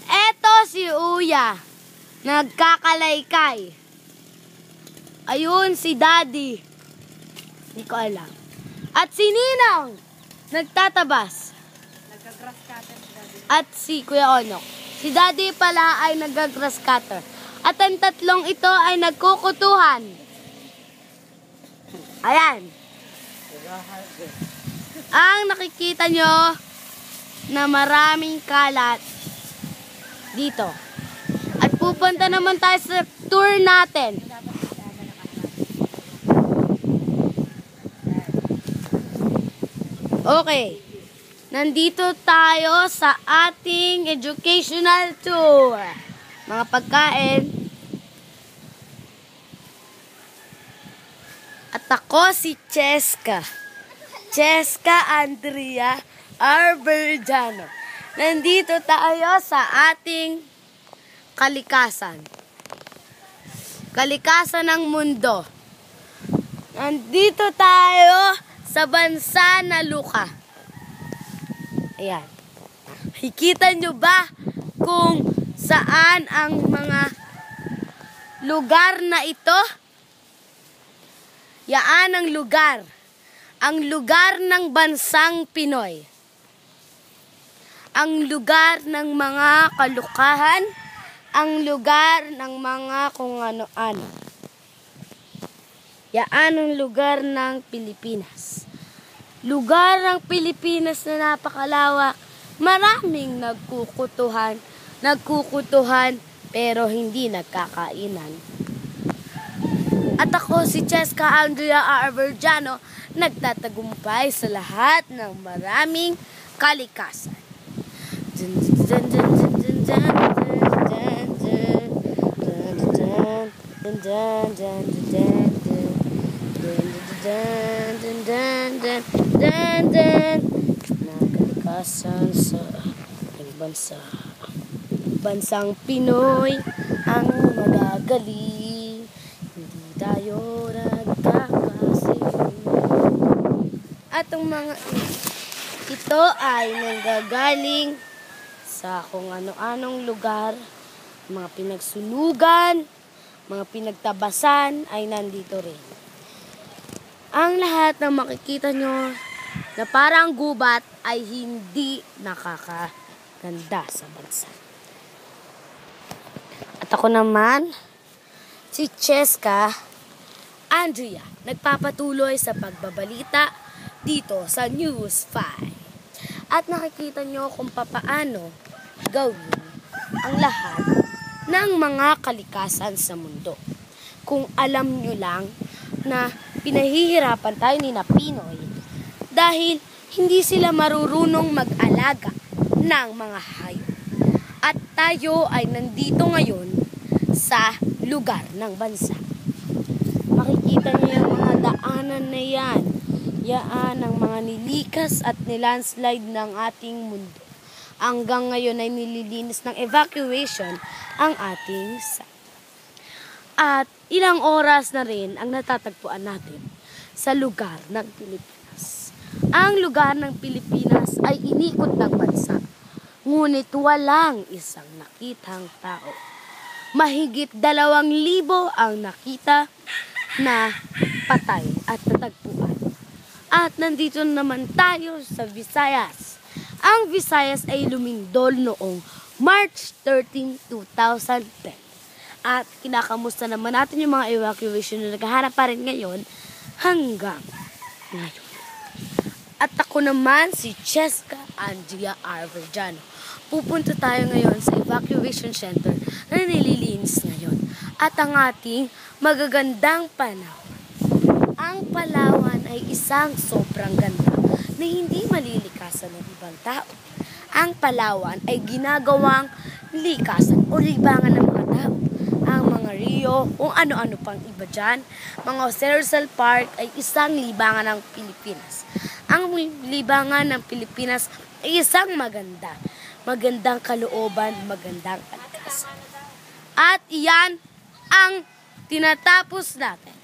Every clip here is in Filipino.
Eto si Uya, nagkakalaykay. Ayun si Daddy, hindi ko alam. At si Ninang, nagtatabas. Nagka-grass cutter si Daddy. At si Kuya Onok. Si Daddy pala ay nag-grass cutter. At ang tatlong ito ay nagkukutuhan. Ayan. Ang nakikita nyo na maraming kalat dito. At pupunta naman tayo sa tour natin. Okay. Nandito tayo sa ating educational tour. Mga pagkain. At ako si Cheska. Cheska Andrea Arberjano. Nandito tayo sa ating kalikasan. Kalikasan ng mundo. Nandito tayo sa bansa na Luka. Ayan. Nakikita nyo ba kung saan ang mga lugar na ito? Yaan ang lugar. Ang lugar ng bansang Pinoy. Ang lugar ng mga kalukahan. Ang lugar ng mga kung ano-ano. Yaan ang lugar ng Pilipinas. Lugar ng Pilipinas na napakalawak. Maraming nagkukutuhan pero hindi nagkakainan. At ako si Cheska Andrea Arberjano, nagtatagumpay sa lahat ng maraming kalikasan. Kalikasan sa bansa. Bansang Pinoy ang magagaling. Hindi tayo nagkakasing. At ang mga ito ay nanggagaling sa kung ano-anong lugar, mga pinagsunugan, mga pinagtabasan ay nandito rin. Ang lahat na makikita nyo na parang gubat ay hindi nakakaganda sa bansa. At ako naman, si Cheska Andrea, nagpapatuloy sa pagbabalita dito sa News 5. At nakikita nyo kung papaano gawin ang lahat ng mga kalikasan sa mundo. Kung alam nyo lang na pinahihirapan tayo ni na Pinoy dahil hindi sila marurunong mag-alaga ng mga hayop. At tayo ay nandito ngayon sa lugar ng bansa. Makikita niyo yung mga daanan na yan. Yaan ang mga nilikas at nilandslide ng ating mundo. Hanggang ngayon ay nililinis ng evacuation ang ating site. At ilang oras na rin ang natatagpuan natin sa lugar ng Pilipinas. Ang lugar ng Pilipinas ay inikot ng bansa. Ngunit walang isang nakitang tao. Mahigit 2,000 ang nakita na patay at natagpuan. At nandito naman tayo sa Visayas. Ang Visayas ay lumindol noong March 13, 2010. At kinakamusta naman natin yung mga evacuation na naghahanap pa rin ngayon hanggang ngayon. At ako naman si Cheska Andrea Arberjano. Pupunta tayo ngayon sa evacuation center na nililinis ngayon. At ang ating magagandang panahon. Ang Palawan ay isang sobrang ganda na hindi malilikasan ng ibang tao. Ang Palawan ay ginagawang likasan o libangan ng mga tao. Ang mga Rio, kung ano-ano pang iba dyan, mga Rizal Park ay isang libangan ng Pilipinas. Ang libangan ng Pilipinas ay isang magandang kalooban, magandang kalikasan. At iyan ang tinatapos natin.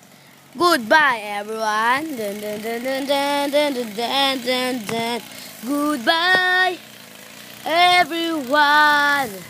Goodbye, everyone. Dun, dun, dun, dun, dun, dun, dun, dun, dun, dun. Goodbye. everyone.